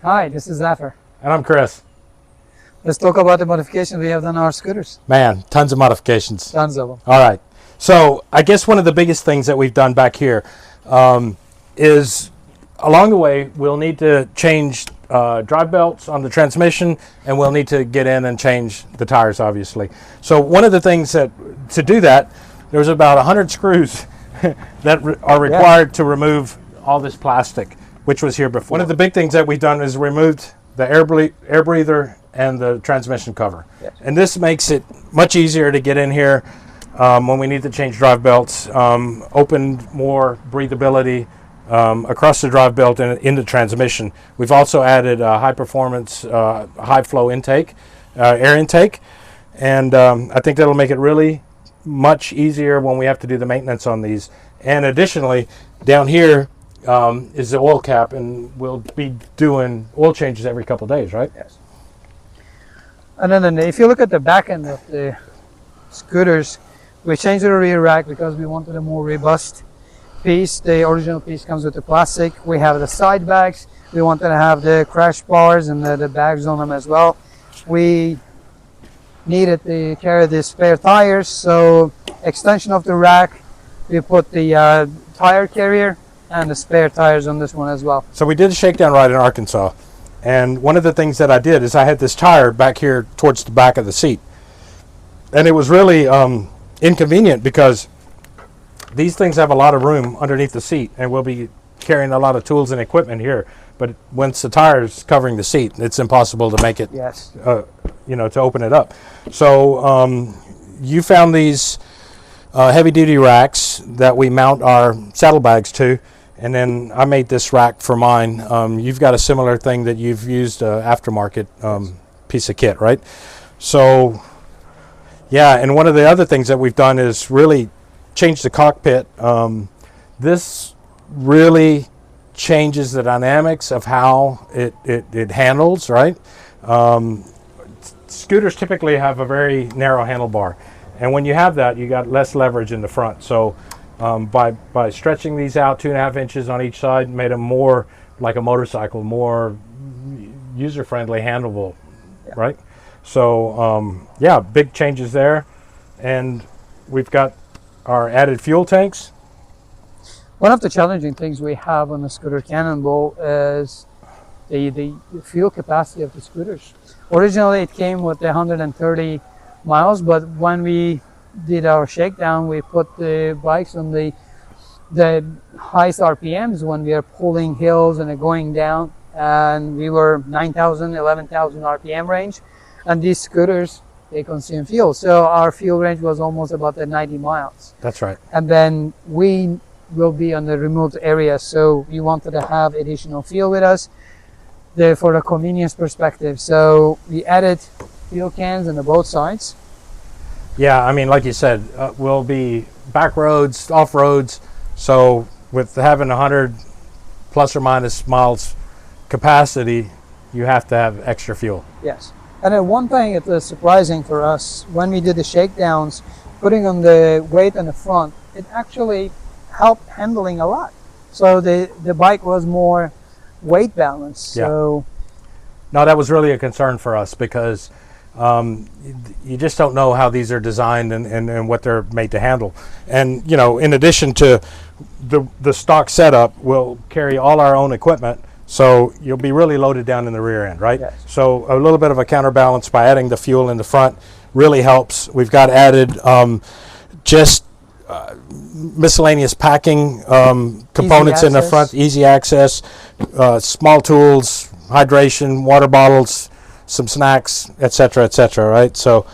Hi, this is Zafer. And I'm Chris. Let's talk about the modifications we have done on our scooters. Man, tons of modifications. Tons of them. All right. So I guess one of the biggest things that we've done back here is along the way, we'll need to change drive belts on the transmission, and we'll need to get in and change the tires, obviously. So one of the things that, to do that, there's about 100 screws that are required to remove all this plastic, which was here before. One of the big things that we've done is removed the air breather and the transmission cover. Yes. And this makes it much easier to get in here when we need to change drive belts, open more breathability across the drive belt and in the transmission. We've also added high performance, high flow intake, air intake, and I think that'll make it really much easier when we have to do the maintenance on these. And additionally, down here is the oil cap, and we'll be doing oil changes every couple of days, right? Yes. And then if you look at the back end of the scooters, we changed the rear rack because we wanted a more robust piece. The original piece comes with the plastic. We have the side bags. We wanted to have the crash bars and the bags on them as well. We needed to carry the spare tires, so extension of the rack, we put the tire carrier and the spare tires on this one as well. So we did a shakedown ride in Arkansas, and one of the things that I did is I had this tire back here towards the back of the seat, and it was really inconvenient because these things have a lot of room underneath the seat, and we'll be carrying a lot of tools and equipment here, but once the tire's covering the seat, it's impossible to make it, yes, to open it up. So you found these heavy duty racks that we mount our saddlebags to, and then I made this rack for mine. You've got a similar thing that you've used aftermarket piece of kit, right? So yeah, and one of the other things that we've done is really change the cockpit. This really changes the dynamics of how it handles, right? Scooters typically have a very narrow handlebar, and when you have that, you got less leverage in the front. So by stretching these out 2.5 inches on each side, made them more like a motorcycle, more user-friendly, handleable, yeah. Right? So yeah, big changes there. And we've got our added fuel tanks. One of the challenging things we have on the Scooter Cannonball is the fuel capacity of the scooters. Originally it came with 130 miles, but when we did our shakedown, we put the bikes on the highest RPMs when we are pulling hills and going down, and we were 9,000, 11,000 RPM range, and these scooters, they consume fuel. So our fuel range was almost about 90 miles. That's right. And then we will be on the remote area, so we wanted to have additional fuel with us for the convenience perspective. So we added fuel cans on both sides. Yeah, I mean, like you said, we'll be back roads, off roads. So with having 100 plus or minus miles capacity, you have to have extra fuel. Yes. And then one thing that was surprising for us, when we did the shakedowns, putting on the weight on the front, it actually helped handling a lot. So the bike was more weight balanced. Yeah. So no, that was really a concern for us because you just don't know how these are designed and what they're made to handle. And in addition to the stock setup, we'll carry all our own equipment, so you'll be really loaded down in the rear end, right? Yes. So a little bit of a counterbalance by adding the fuel in the front really helps. We've got added miscellaneous packing components in the front, easy access, small tools, hydration, water bottles, some snacks, etc., right? So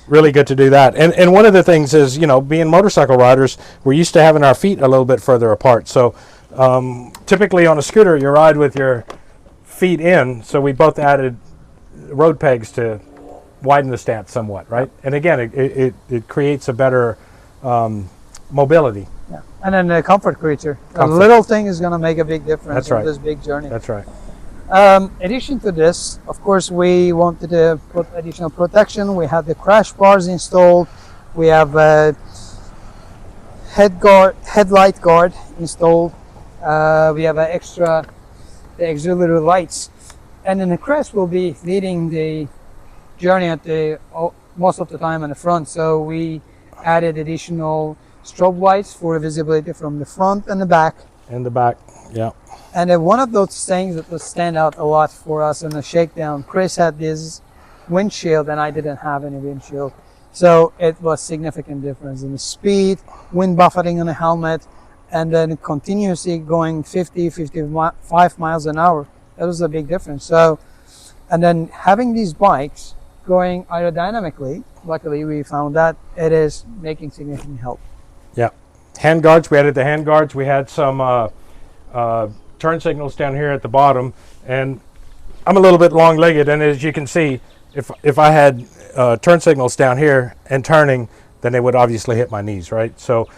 really good to do that. And one of the things is, being motorcycle riders, we're used to having our feet a little bit further apart. So typically on a scooter, you ride with your feet in, so we both added road pegs to widen the stance somewhat, right? And again, it creates a better mobility. Yeah. And then the comfort creature. A little thing is going to make a big difference on this big journey. That's right. Addition to this, of course, we wanted to put additional protection. We have the crash bars installed. We have a headlight guard installed. We have an extra the auxiliary lights. And then Chris will be leading the journey at the most of the time in the front. So we added additional strobe lights for visibility from the front and the back. In the back, yeah. And then one of those things that will stand out a lot for us in the shakedown, Chris had this windshield and I didn't have any windshield. So it was significant difference in the speed, wind buffeting on the helmet, and then continuously going 50, 55 miles an hour. That was a big difference. So, and then having these bikes going aerodynamically, luckily we found that it is making significant help. Yeah. Hand guards, we added the hand guards. We had some turn signals down here at the bottom, and I'm a little bit long-legged, and as you can see, if I had turn signals down here and turning, then they would obviously hit my knees, right? So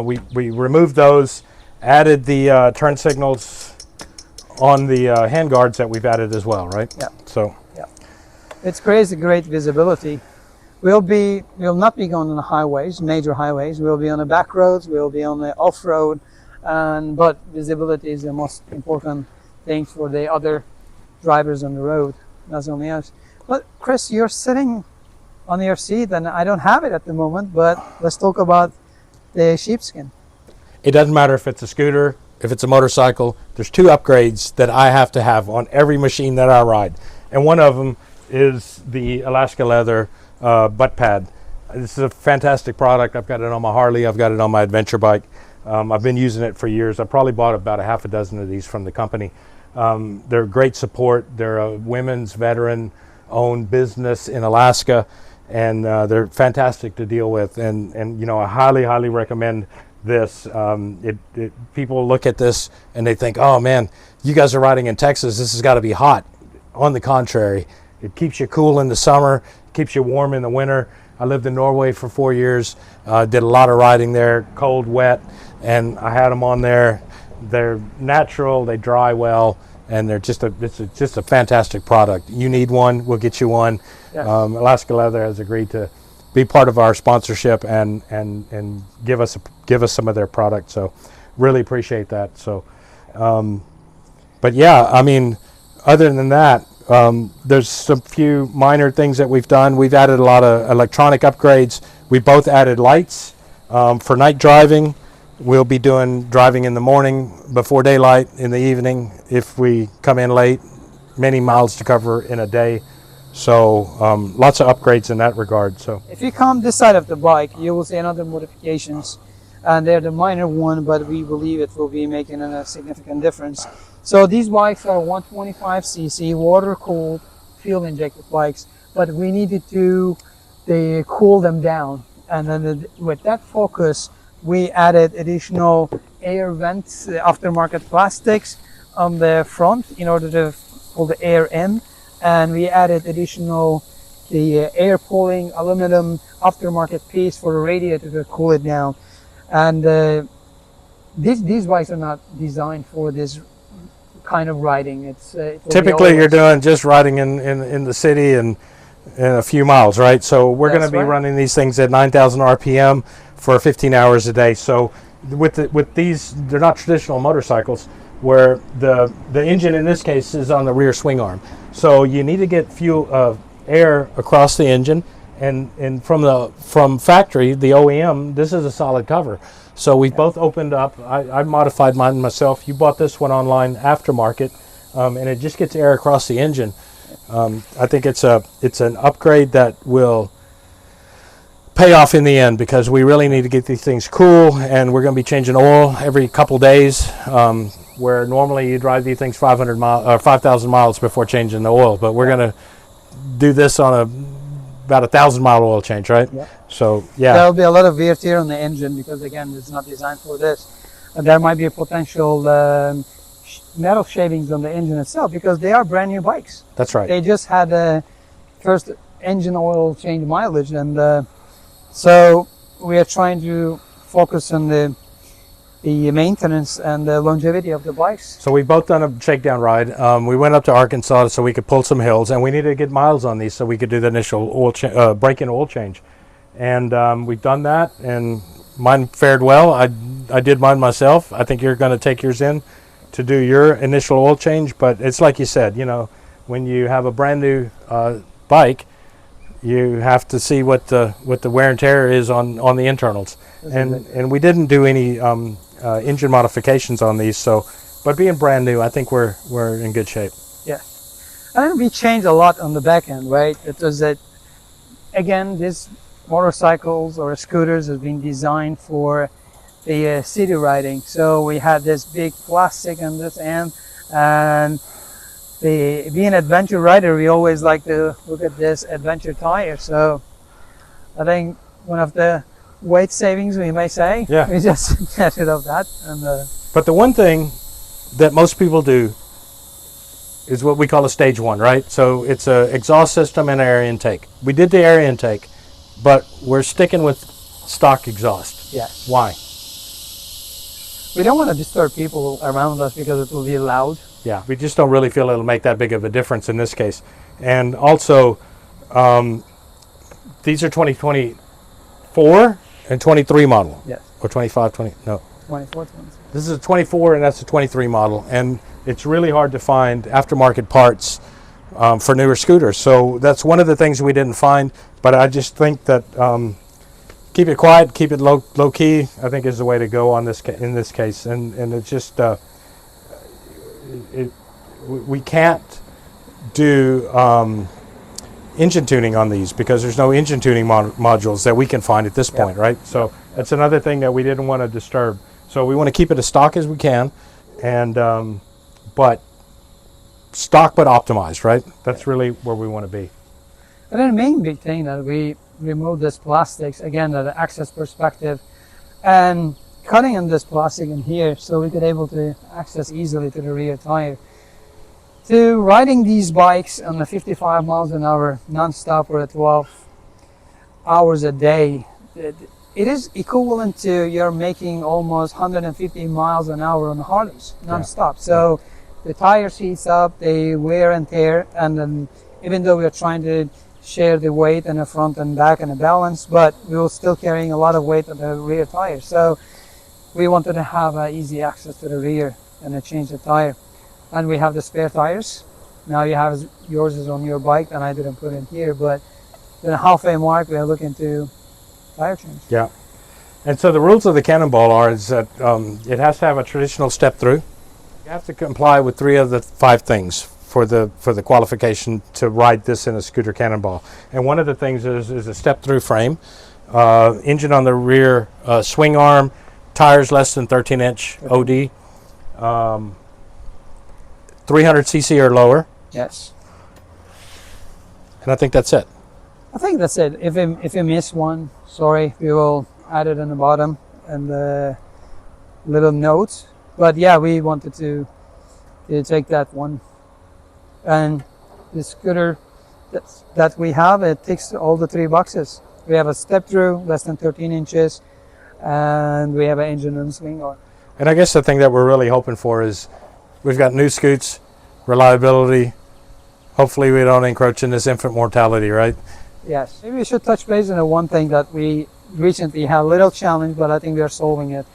we removed those, added the turn signals on the hand guards that we've added as well, right? Yeah. So yeah, it's great visibility. We'll not be going on the highways, major highways. We'll be on the back roads. We'll be on the off-road, but visibility is the most important thing for the other drivers on the road, not only us. But Chris, you're sitting on your seat, and I don't have it at the moment. But let's talk about the sheepskin. it doesn't matter if it's a scooter, if it's a motorcycle. There's 2 upgrades that I have to have on every machine that I ride, and one of them is the Alaska leather butt pad. This is a fantastic product. I've got it on my Harley. I've got it on my adventure bike. I've been using it for years. I probably bought about a half a dozen of these from the company. They're great support. They're a women's veteran-owned business in Alaska, and they're fantastic to deal with. And you know, I highly recommend this. People look at this and they think, oh man, you guys are riding in Texas. This has got to be hot. On the contrary, it keeps you cool in the summer, keeps you warm in the winter. I lived in Norway for 4 years, did a lot of riding there, cold, wet, and I had them on there. They're natural, they dry well, and they're just a fantastic product. You need one, we'll get you one. Yes. Alaska Leather has agreed to be part of our sponsorship and give us some of their product. So really appreciate that. So, but yeah, I mean, other than that, there's some few minor things that we've done. We've added a lot of electronic upgrades. We both added lights for night driving. We'll be doing driving in the morning before daylight, in the evening if we come in late. Many miles to cover in a day. So lots of upgrades in that regard. So if you come this side of the bike, you will see another modifications, and they're the minor one, but we believe it will be making a significant difference. So these bikes are 125cc water-cooled, fuel-injected bikes, but we needed to cool them down. And then with that focus, we added additional air vents, aftermarket plastics on the front in order to pull the air in. And we added additional the air pulling aluminum aftermarket piece for the radiator to cool it down. And these bikes are not designed for this kind of riding. It's typically you're doing just riding in the city and a few miles, right? So we're going to be running these things at 9,000 RPM for 15 hours a day. So with these, they're not traditional motorcycles where the engine in this case is on the rear swing arm. So you need to get fuel air across the engine, and from factory, the OEM, this is a solid cover. So we both opened up. I modified mine myself. You bought this one online aftermarket, and it just gets air across the engine. I think it's an upgrade that will pay off in the end, because we really need to get these things cool, and we're going to be changing oil every couple days. Where normally you drive these things 5,000 miles before changing the oil, but we're going to do this on about 1,000-mile oil change, right? Yeah. So yeah, there'll be a lot of wear tear on the engine because again, it's not designed for this. And there might be a potential metal shavings on the engine itself because they are brand new bikes. That's right. They just had the first engine oil change mileage, and so we are trying to focus on the maintenance and the longevity of the bikes. So we've both done a shakedown ride. We went up to Arkansas so we could pull some hills, and we needed to get miles on these so we could do the initial oil break-in oil change. And we've done that, and mine fared well. I did mine myself. I think you're going to take yours in to do your initial oil change. But it's like you said, you know, when you have a brand new bike, you have to see what the wear and tear is on the internals. And we didn't do any engine modifications on these, so but being brand new, I think we're in good shape. Yeah, and we changed a lot on the back end, right? It was that, again, these motorcycles or scooters have been designed for the city riding. So we had this big plastic on this end, and being an adventure rider, we always like to look at this adventure tire. So I think one of the weight savings, we may say, yeah, we just get rid of that. And but the one thing that most people do is what we call a stage one, right? So it's a exhaust system and air intake. We did the air intake, but we're sticking with stock exhaust. Yeah. Why? We don't want to disturb people around us because it will be loud. Yeah, we just don't really feel it'll make that big of a difference in this case. And also, these are 2024 and 23 model. Yes. Or 25, 20, no. 24, 26. This is a 24 and that's a 23 model. And it's really hard to find aftermarket parts for newer scooters. So that's one of the things we didn't find. But I just think that keep it quiet, keep it low key, I think is the way to go on this in this case. And it's just, we can't do engine tuning on these because there's no engine tuning modules that we can find at this point, right? So that's another thing that we didn't want to disturb. So we want to keep it as stock as we can, and but stock but optimized, right? That's really where we want to be. And then the main big thing that we removed this plastics, again, the access perspective, and cutting in this plastic in here so we could able to access easily to the rear tire. To riding these bikes on the 55 miles an hour non-stop or at 12 hours a day, it is equivalent to you're making almost 150 miles an hour on the Harleys non-stop. So the tires heats up, they wear and tear, and then even though we're trying to share the weight in the front and back and the balance, but we were still carrying a lot of weight on the rear tire. So we wanted to have easy access to the rear and to change the tire. And we have the spare tires. Now you have yours is on your bike, and I didn't put it here, but the halfway mark we are looking to tire change. Yeah. And so the rules of the Cannonball are is that it has to have a traditional step through. You have to comply with 3 of the 5 things for the qualification to ride this in a Scooter Cannonball. And one of the things is a step through frame, engine on the rear swing arm, tires less than 13-inch OD, 300cc or lower. Yes. And I think that's it. I think that's it. If you miss one, sorry, we will add it in the bottom and the little notes. But yeah, we wanted to take that one. And the scooter that we have, it ticks all the 3 boxes. We have a step through, less than 13 inches, and we have an engine and swing arm. And I guess the thing that we're really hoping for is we've got new scoots, reliability. Hopefully we don't encroach in this infant mortality, right? Yes. Maybe we should touch base on the one thing that we recently had a little challenge, but I think we are solving it.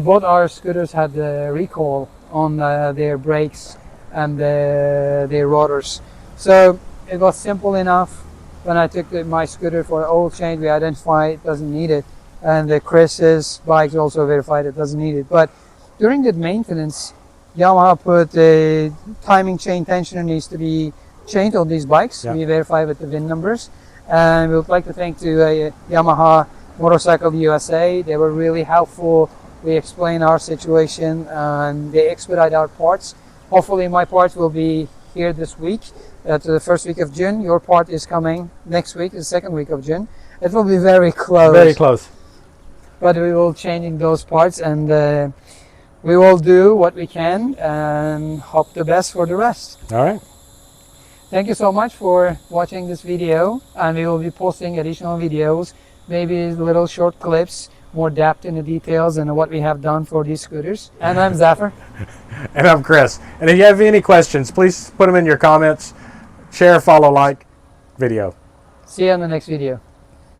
Both our scooters had a recall on their brakes and their rotors. So it was simple enough. When I took my scooter for an oil change, we identified it doesn't need it. And Chris's bikes also verified it doesn't need it. But during the maintenance, Yamaha put a timing chain tensioner needs to be changed on these bikes. We verify with the VIN numbers. And we would like to thank to Yamaha Motorcycle USA. They were really helpful. We explained our situation and they expedite our parts. Hopefully my parts will be here this week to the first week of June. Your part is coming next week, the second week of June. It will be very close. Very close. But we will changing those parts and we will do what we can and hope the best for the rest. All right. Thank you so much for watching this video, and we will be posting additional videos, maybe little short clips, more depth in the details and what we have done for these scooters. And I'm Zafer. And I'm Chris. And if you have any questions, please put them in your comments. Share, follow, like, video. See you in the next video.